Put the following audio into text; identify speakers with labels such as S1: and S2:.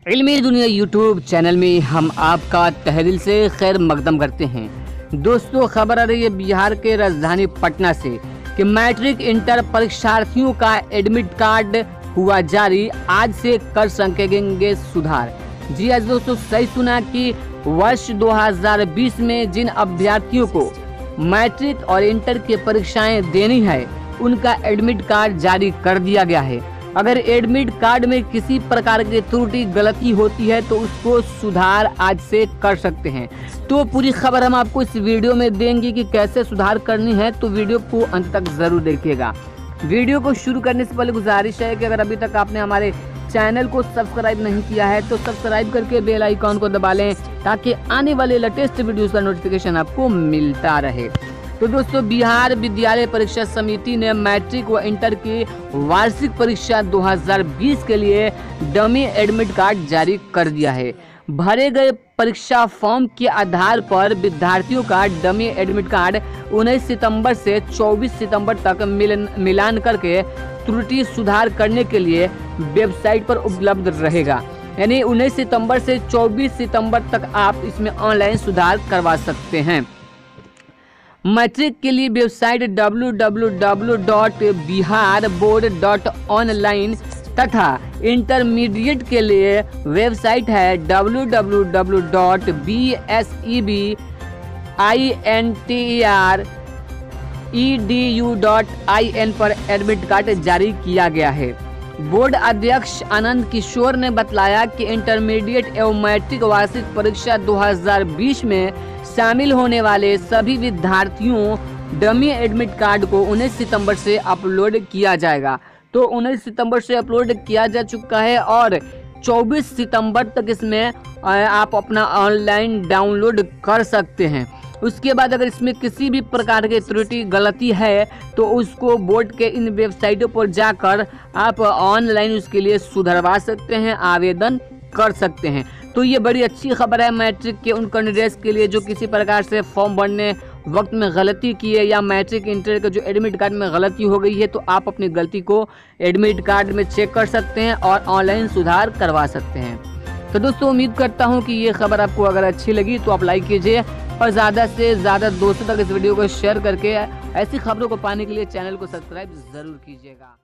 S1: इल्मी दुनिया YouTube channel में हम आपका तहे दिल से खैर मकदम करते हैं। दोस्तों, खबर आ रही है बिहार के राजधानी पटना से कि मैट्रिक इंटर परीक्षार्थियों का एडमिट कार्ड हुआ जारी। आज से कर सकेंगे सुधार। जी आज दोस्तों, सही सुना कि वर्ष 2020 में जिन अभ्यर्थियों को मैट्रिक और इंटर की परीक्षाएं देनी है उनका एडमिट कार्ड जारी कर दिया गया है। अगर एडमिट कार्ड में किसी प्रकार की त्रुटि गलती होती है तो उसको सुधार आज से कर सकते हैं। तो पूरी खबर हम आपको इस वीडियो में देंगे कि कैसे सुधार करनी है, तो वीडियो को अंत तक जरूर देखिएगा। वीडियो को शुरू करने से पहले गुजारिश है कि अगर अभी तक आपने हमारे चैनल को सब्सक्राइब नहीं किया है तो सब्सक्राइब करके बेल आइकॉन को दबा लें ताकि आने वाले लेटेस्ट वीडियोस का नोटिफिकेशन आपको मिलता रहे। तो दोस्तों, बिहार विद्यालय परीक्षा समिति ने मैट्रिक व इंटर की वार्षिक परीक्षा 2020 के लिए डमी एडमिट कार्ड जारी कर दिया है। भरे गए परीक्षा फॉर्म के आधार पर विद्यार्थियों का डमी एडमिट कार्ड 19 सितंबर से 24 सितंबर तक मिलान करके त्रुटि सुधार करने के लिए वेबसाइट पर उपलब्ध रहेगा। यानी 19 सितंबर से 24 सितंबर तक आप इसमें ऑनलाइन सुधार करवा सकते हैं। मैट्रिक के लिए वेबसाइट www.biharboard.online तथा इंटरमीडिएट के लिए वेबसाइट है www.bsebinteredu.in पर एडमिट कार्ड जारी किया गया है। बोर्ड अध्यक्ष आनंद किशोर ने बताया कि इंटरमीडिएट एवं मैट्रिक वार्षिक परीक्षा 2020 में शामिल होने वाले सभी विद्यार्थियों डमी एडमिट कार्ड को 19 सितंबर से अपलोड किया जाएगा। तो 19 सितंबर से अपलोड किया जा चुका है और 24 सितंबर तक इसमें आप अपना ऑनलाइन डाउनलोड कर सकते हैं। उसके बाद अगर इसमें किसी भी प्रकार की त्रुटि गलती है तो उसको बोर्ड के इन वेबसाइटों पर जाकर आप ऑनलाइन उसके लिए सुधरवा सकते हैं, आवेदन कर सकते हैं। तो ये बड़ी अच्छी खबर है मैट्रिक के उन कैंडिडेट्स के लिए जो किसी प्रकार से फॉर्म भरने वक्त में गलती की है या मैट्रिक इंटर का जो एडमिट कार्ड में गलती हो गई है, तो आप अपनी गलती को एडमिट कार्ड में चेक कर सकते हैं और ऑनलाइन सुधार करवा सकते हैं। तो दोस्तों, उम्मीद करता हूँ कि ये खबर आपको अगर अच्छी लगी तो आप लाइक कीजिए और ज़्यादा से ज़्यादा दोस्तों तक इस वीडियो को शेयर करके ऐसी खबरों को पाने के लिए चैनल को सब्सक्राइब ज़रूर कीजिएगा।